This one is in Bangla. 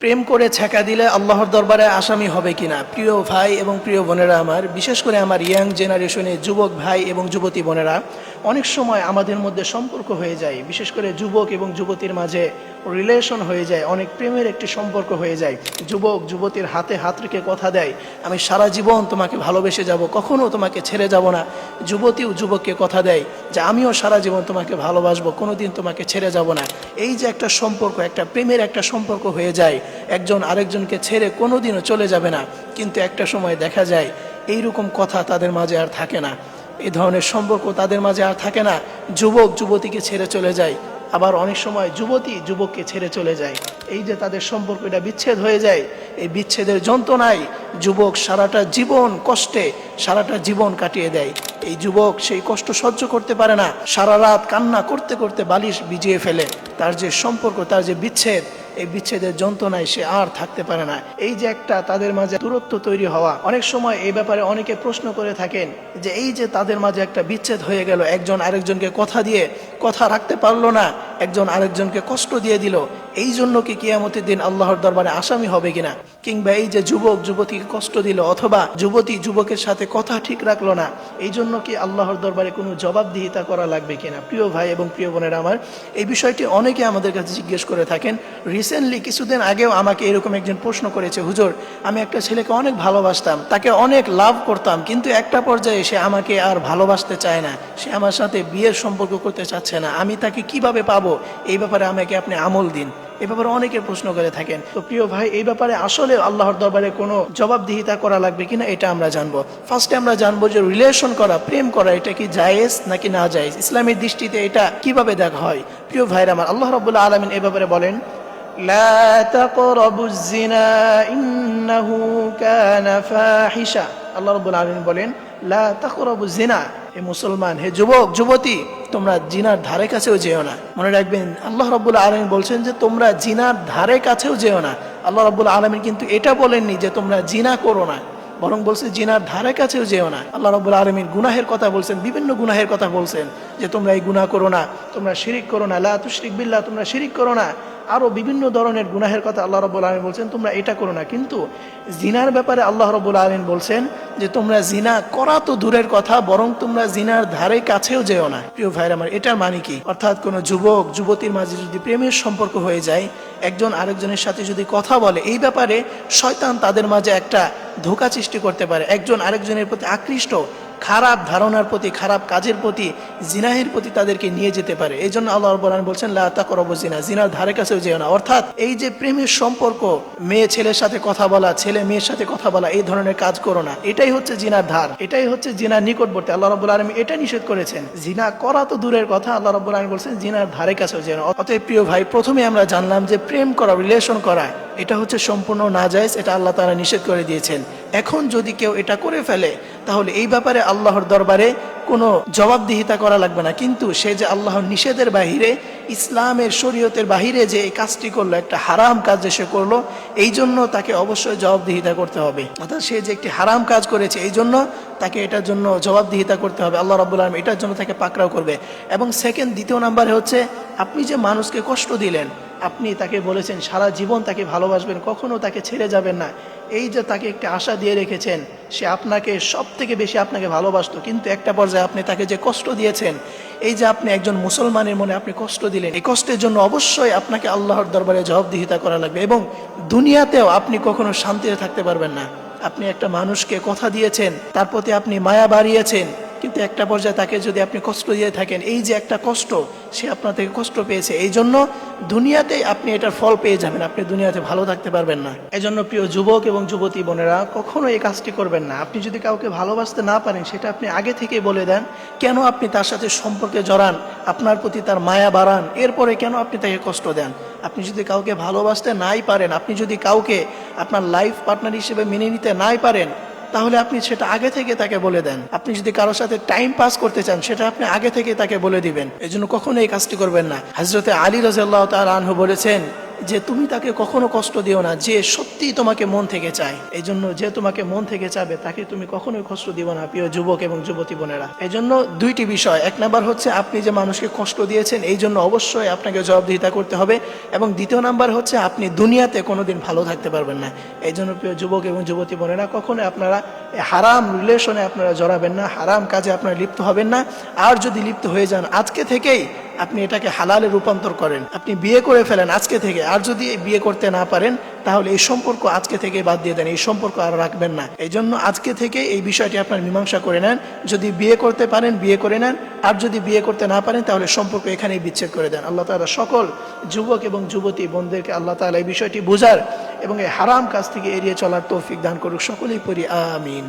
প্রেম করে ছ্যাঁকা দিলে আল্লাহর দরবারে আসামি হবে কিনা। প্রিয় ভাই এবং প্রিয় বোনেরা, আমার বিশেষ করে আমার ইয়াং জেনারেশনে যুবক ভাই এবং যুবতী বোনেরা, অনেক সময় আমাদের মধ্যে সম্পর্ক হয়ে যায়, বিশেষ করে যুবক এবং যুবতীর মাঝে রিলেশন হয়ে যায়, অনেক প্রেমের একটি সম্পর্ক হয়ে যায়। যুবক যুবতীর হাতে হাত রেখে কথা দেয়, আমি সারা জীবন তোমাকে ভালোবেসে যাব, কখনো তোমাকে ছেড়ে যাব না। যুবতীও যুবককে কথা দেয় যে আমিও সারা জীবন তোমাকে ভালোবাসবো, কোনোদিন তোমাকে ছেড়ে যাব না। এই যে একটা সম্পর্ক, একটা প্রেমের একটা সম্পর্ক হয়ে যায়, একজন আরেকজনকে ছেড়ে কোনোদিনও চলে যাবে না। কিন্তু একটা সময় দেখা যায় এইরকম কথা তাদের মাঝে আর থাকে না, এই ধরনের সম্পর্ক তাদের মাঝে আর থাকে না। যুবক যুবতীকে ছেড়ে চলে যায়, আবার অনেক সময় যুবতী যুবককে ছেড়ে চলে যায়। এই যে তাদের সম্পর্কটা বিচ্ছেদ হয়ে যায়, এই বিচ্ছেদের যন্ত্রণায় যুবক সারাটা জীবন কষ্টে সারাটা জীবন কাটিয়ে দেয়। এই যুবক সেই কষ্ট সহ্য করতে পারে না, সারা রাত কান্না করতে করতে বালিশ ভিজিয়ে ফেলে। তার যে সম্পর্ক, তার যে বিচ্ছেদ, এই বিচ্ছেদের যন্ত্রণায় সে আর থাকতে পারে না। এই যে একটা তাদের মাঝে দূরত্ব তৈরি হওয়া, অনেক সময় এই ব্যাপারে অনেকে প্রশ্ন করে থাকেন যে এই যে তাদের মাঝে একটা বিচ্ছেদ হয়ে গেল, একজন আরেকজনকে কথা দিয়ে কথা রাখতে পারলো না, একজন আরেকজনকে কষ্ট দিয়ে দিল, এই জন্য কি কিয়ামতের দিন আল্লাহর দরবারে আসামি হবে কিনা? কিংবা এই যে যুবক যুবতীকে কষ্ট দিল, অথবা যুবতী যুবকের সাথে কথা ঠিক রাখলো না, এই জন্য কি আল্লাহর দরবারে কোনো জবাবদিহিতা করা লাগবে কিনা? প্রিয় ভাই এবং প্রিয় বোনেরা আমার, এই বিষয়টি অনেকে আমাদের কাছে জিজ্ঞেস করে থাকেন। রিসেন্টলি কিছুদিন আগেও আমাকে এরকম একজন প্রশ্ন করেছে, হুজুর, আমি একটা ছেলেকে অনেক ভালোবাসতাম, তাকে অনেক লাভ করতাম, কিন্তু একটা পর্যায়ে সে আমাকে আর ভালোবাসতে চায় না, সে আমার সাথে বিয়ের সম্পর্ক করতে চাচ্ছে না, আমি তাকে কিভাবে পাবো? এই ব্যাপারে আমাকে আপনি আমল দিন। এ ব্যাপারে অনেকে প্রশ্ন করে থাকেন। তো প্রিয় ভাই, এই ব্যাপারে আসলে আল্লাহর দরবারে কোনো জবাবদিহিতা করা লাগবে কিনা, এটা আমরা জানবো। ফার্স্টে আমরা জানবো যে রিলেশন করা, প্রেম করা, এটা কি জায়েজ নাকি না জায়েজ, ইসলামের দৃষ্টিতে এটা কিভাবে দেখা হয়। প্রিয় ভাইরা আমার, আল্লাহ রাব্বুল আলামিন এ ব্যাপারে বলেন, লা তাকরাবুজ জিনা ইন্নাহু কানা ফাহিশা। আল্লাহ রাব্বুল আলামিন বলেন, লা তাকরাবুজ জিনা, হে মুসলমান, হে যুবক যুবতী, তোমরা জিনার ধারে কাছেও যেও না। মনে রাখবেন, আল্লাহ রাব্বুল আলামিন বলছেন যে তোমরা জিনার ধারে কাছেও যেও না। আল্লাহ রাব্বুল আলামিন কিন্তু এটা বলেননি যে তোমরা জিনা করো না, বরং বলছে জিনার ধারে কাছেও যেও না। আল্লাহ রাব্বুল আলামিন গুনাহের কথা বলছেন, বিভিন্ন গুনাহের কথা বলছেন যে তোমরা এই গুনাহ করো না, তোমরা শিরিক করো না, লা তুশরিক বিল্লাহ, তোমরা শিরিক করো না। আরো বিভিন্ন ধরনের গুনাহের কথা আল্লাহ রাব্বুল আলামিন বলছেন তোমরা এটা করো না। কিন্তু জিনার ব্যাপারে আল্লাহ রাব্বুল আলামিন বলছেন যে তোমরা জিনা করা তো দূরের কথা, বরং তোমরা জিনার ধারে কাছেও যেও না। প্রিয় ভাইরা আমার, এটার মানে কি? অর্থাৎ কোনো যুবক যুবতীর মাঝে যদি প্রেমের সম্পর্ক হয়ে যায়, একজন আরেকজনের সাথে যদি কথা বলে, এই ব্যাপারে শয়তান তাদের মাঝে একটা ধোঁকা সৃষ্টি করতে পারে, একজন আরেকজনের প্রতি আকৃষ্ট, খারাপ ধারণার প্রতি, খারাপ কাজের প্রতি, জিনাহের প্রতি তাদেরকে নিয়ে যেতে পারে। এই জন্য আল্লাহ রাব্বুল আলামিন বলছেন, লা তাকরাবু জিনা, জিনার ধারে কাছেও যেও না। অর্থাৎ এই যে প্রেমের সম্পর্ক, মেয়ে ছেলের সাথে কথা বলা, ছেলে মেয়ের সাথে কথা বলা, এই ধরনের কাজ করো না। এটাই হচ্ছে জিনার ধার, এটাই হচ্ছে জিনার নিকটবর্তী। আল্লাহ রাব্বুল আলামিন এটা নিষেধ করেছেন। জিনা করা তো দূরের কথা, আল্লাহ রাব্বুল আলামিন বলছেন জিনার ধারে কাছেও যেও না। অতএব প্রিয় ভাই, প্রথমে আমরা জানলাম যে প্রেম করা, রিলেশন করা, এটা হচ্ছে সম্পূর্ণ নাজায়েজ, এটা আল্লাহ তাআলা নিষেধ করে দিয়েছেন। এখন যদি কেউ এটা করে ফেলে, তাহলে এই ব্যাপারে আল্লাহর দরবারে কোনো জবাবদিহিতা করা লাগবে না। কিন্তু সে যে আল্লাহর নিষেধের বাহিরে, ইসলামের শরীয়তের বাহিরে যে এই কাজটি করলো, একটা হারাম কাজ যে সে করলো, এই জন্য তাকে অবশ্যই জবাবদিহিতা করতে হবে। অর্থাৎ সে যে একটি হারাম কাজ করেছে, এই জন্য তাকে এটার জন্য জবাবদিহিতা করতে হবে। আল্লাহ রাব্বুল আলামিন এটার জন্য তাকে পাকড়াও করবে। এবং সেকেন্ড, দ্বিতীয় নাম্বারে হচ্ছে, আপনি যে মানুষকে কষ্ট দিলেন, আপনি তাকে বলেছেন সারা জীবন তাকে ভালোবাসবেন, কখনো তাকে ছেড়ে যাবেন না, এই যে তাকে একটা আশা দিয়ে রেখেছেন, সে আপনাকে সব থেকে বেশি আপনাকে ভালোবাসতো, কিন্তু একটা পর্যায়ে আপনি তাকে যে কষ্ট দিয়েছেন, এই যে আপনি একজন মুসলমানের মনে আপনি কষ্ট দিলেন, এই কষ্টের জন্য অবশ্যই আপনাকে আল্লাহর দরবারে জবাবদিহিতা করা লাগবে। এবং দুনিয়াতেও আপনি কখনো শান্তিতে থাকতে পারবেন না। আপনি একটা মানুষকে কথা দিয়েছেন, তার প্রতি আপনি মায়া বাড়িয়েছেন, কিন্তু একটা পর্যায়ে তাকে যদি আপনি কষ্ট দিয়ে থাকেন, এই যে একটা কষ্ট, সে আপনার থেকে কষ্ট পেয়েছে, এই জন্য দুনিয়াতেই আপনি এটার ফল পেয়ে যাবেন, আপনি দুনিয়াতে ভালো থাকতে পারবেন না। এই জন্য প্রিয় যুবক এবং যুবতী বোনেরা, কখনো এই কাজটি করবেন না। আপনি যদি কাউকে ভালোবাসতে না পারেন, সেটা আপনি আগে থেকেই বলে দেন। কেন আপনি তার সাথে সম্পর্কে জড়ান, আপনার প্রতি তার মায়া বাড়ান, এরপরে কেন আপনি তাকে কষ্ট দেন? আপনি যদি কাউকে ভালোবাসতে নাই পারেন, আপনি যদি কাউকে আপনার লাইফ পার্টনার হিসেবে মেনে নিতে নাই পারেন, তাহলে আপনি সেটা আগে থেকে তাকে বলে দেন। আপনি যদি কারোর সাথে টাইম পাস করতে চান, সেটা আপনি আগে থেকে তাকে বলে দিবেন। এই জন্য কখনো এই কাজটি করবেন না। হযরতে আলী রাদিয়াল্লাহু তাআলা আনহু বলেছেন যে তুমি তাকে কখনো কষ্ট দিও না যে সত্যিই তোমাকে মন থেকে চায়। এই জন্য যে তোমাকে মন থেকে চাবে তাকে তুমি কখনোই কষ্ট দিও না প্রিয় যুবক এবং যুবতী বোনেরা। এই জন্য দুইটি বিষয়, এক নাম্বার হচ্ছে আপনি যে মানুষকে কষ্ট দিয়েছেন এই জন্য অবশ্যই আপনাকে জবাবদিহিতা করতে হবে, এবং দ্বিতীয় নাম্বার হচ্ছে আপনি দুনিয়াতে কোনোদিন ভালো থাকতে পারবেন না। এই জন্য প্রিয় যুবক এবং যুবতী বোনেরা, কখনোই আপনারা হারাম রিলেশনে আপনারা জড়াবেন না, হারাম কাজে আপনারা লিপ্ত হবেন না। আর যদি লিপ্ত হয়ে যান আজকে থেকেই আপনি এটাকে হালালে রূপান্তর করেন, আপনি বিয়ে করে ফেলেন আজকে থেকে। আর যদি বিয়ে করতে না পারেন তাহলে এই সম্পর্ক আজকে থেকে বাদ দিয়ে দেন, এই সম্পর্ক আর রাখবেন না। এই জন্য আজকে থেকে এই বিষয়টি আপনার মীমাংসা করে নেন। যদি বিয়ে করতে পারেন বিয়ে করে নেন, আর যদি বিয়ে করতে না পারেন তাহলে সম্পর্ক এখানেই বিচ্ছেদ করে দেন। আল্লাহ তাআলা সকল যুবক এবং যুবতী বোনদেরকে আল্লাহ তাআলা এই বিষয়টি বোঝার এবং এই হারাম কাজ থেকে এড়িয়ে চলার তৌফিক দান করুক। সকলেই পড়ি আমিন।